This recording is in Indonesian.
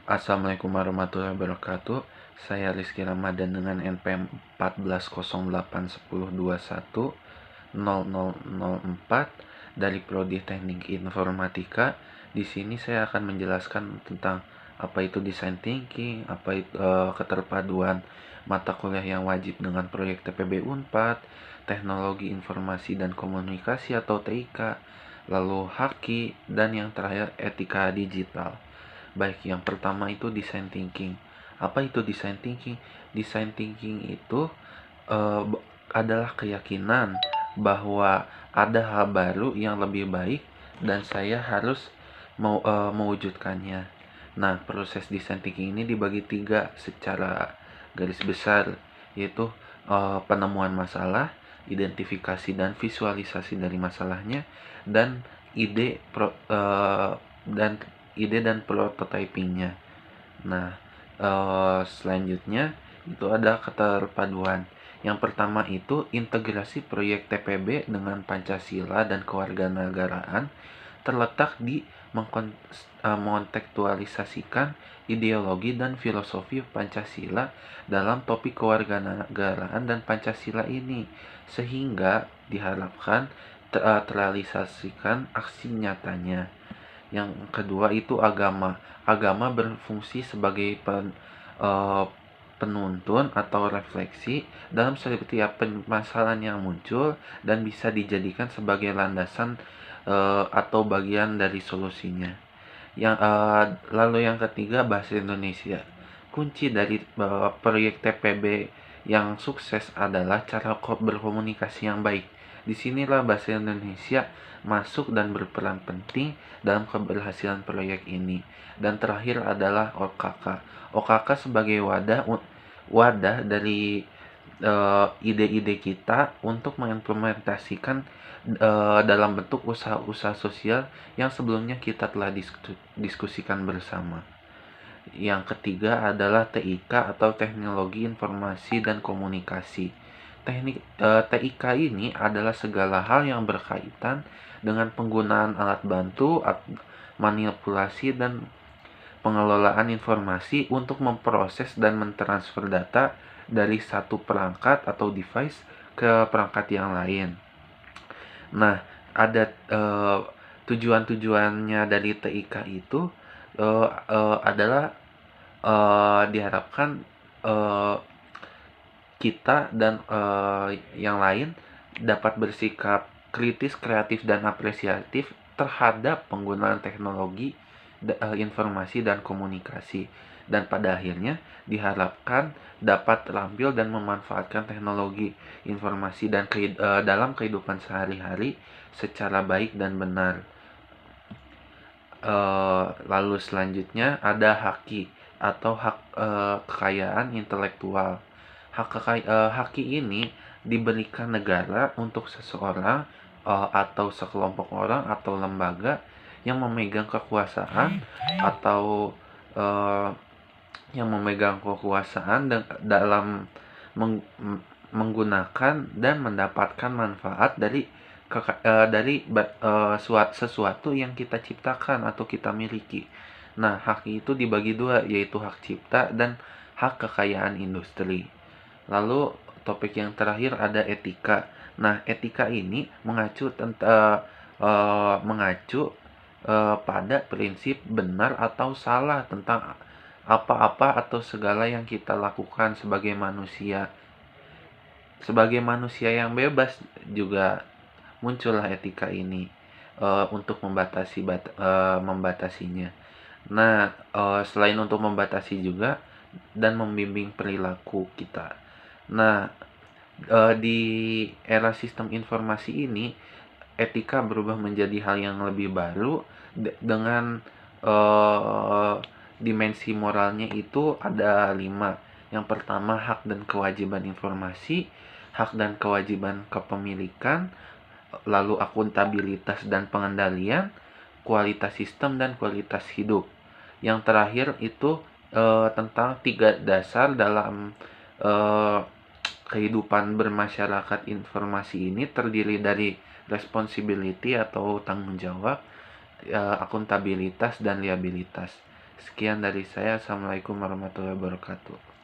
Assalamualaikum warahmatullahi wabarakatuh. Saya Rizky Ramadan dengan NPM 140810210004 dari Prodi Teknik Informatika. Di sini saya akan menjelaskan tentang apa itu design thinking, apa itu keterpaduan mata kuliah yang wajib dengan proyek TPB Unpad, teknologi informasi dan komunikasi atau TIK, lalu haki, dan yang terakhir etika digital. Baik, yang pertama itu design thinking. Apa itu design thinking? Design thinking itu eh, adalah keyakinan bahwa ada hal baru yang lebih baik dan saya harus mewujudkannya. Nah, proses design thinking ini dibagi tiga secara garis besar, yaitu penemuan masalah, identifikasi dan visualisasi dari masalahnya, dan ide dan prototypingnya. Nah, selanjutnya itu ada keterpaduan. Yang pertama itu integrasi proyek TPB dengan Pancasila dan kewarganegaraan terletak di mengontekstualisasikan ideologi dan filosofi Pancasila dalam topik kewarganegaraan dan Pancasila ini, sehingga diharapkan terrealisasikan aksi nyatanya. Yang kedua itu agama. Agama berfungsi sebagai penuntun atau refleksi dalam setiap permasalahan yang muncul dan bisa dijadikan sebagai landasan atau bagian dari solusinya. Lalu yang ketiga bahasa Indonesia. Kunci dari proyek TPB yang sukses adalah cara berkomunikasi yang baik. Disinilah bahasa Indonesia masuk dan berperan penting dalam keberhasilan proyek ini. Dan terakhir adalah OKK. OKK sebagai wadah dari ide-ide kita untuk mengimplementasikan dalam bentuk usaha-usaha sosial yang sebelumnya kita telah diskusikan bersama. Yang ketiga adalah TIK atau Teknologi Informasi dan Komunikasi. TIK ini adalah segala hal yang berkaitan dengan penggunaan alat bantu, manipulasi, dan pengelolaan informasi untuk memproses dan mentransfer data dari satu perangkat atau device ke perangkat yang lain. Nah, ada tujuan-tujuannya dari TIK itu adalah diharapkan kita dan yang lain dapat bersikap kritis, kreatif, dan apresiatif terhadap penggunaan teknologi informasi dan komunikasi, dan pada akhirnya diharapkan dapat terampil dan memanfaatkan teknologi informasi dan dalam kehidupan sehari-hari secara baik dan benar. Lalu selanjutnya ada haki atau hak kekayaan intelektual. Haki ini diberikan negara untuk seseorang atau sekelompok orang atau lembaga yang memegang kekuasaan atau dalam menggunakan dan mendapatkan manfaat dari sesuatu yang kita ciptakan atau kita miliki. Nah, hak itu dibagi dua, yaitu hak cipta dan hak kekayaan industri. Lalu topik yang terakhir ada etika. Nah, etika ini mengacu pada prinsip benar atau salah tentang apa-apa atau segala yang kita lakukan sebagai manusia. Sebagai manusia yang bebas juga muncullah etika ini untuk membatasinya. Nah, selain untuk membatasi juga dan membimbing perilaku kita. Nah, di era sistem informasi ini, etika berubah menjadi hal yang lebih baru dengan dimensi moralnya itu ada 5. Yang pertama, hak dan kewajiban informasi, hak dan kewajiban kepemilikan, lalu akuntabilitas dan pengendalian, kualitas sistem dan kualitas hidup. Yang terakhir itu tentang 3 dasar dalam kehidupan bermasyarakat informasi ini, terdiri dari responsibility atau tanggung jawab, akuntabilitas, dan liabilitas. Sekian dari saya. Assalamualaikum warahmatullahi wabarakatuh.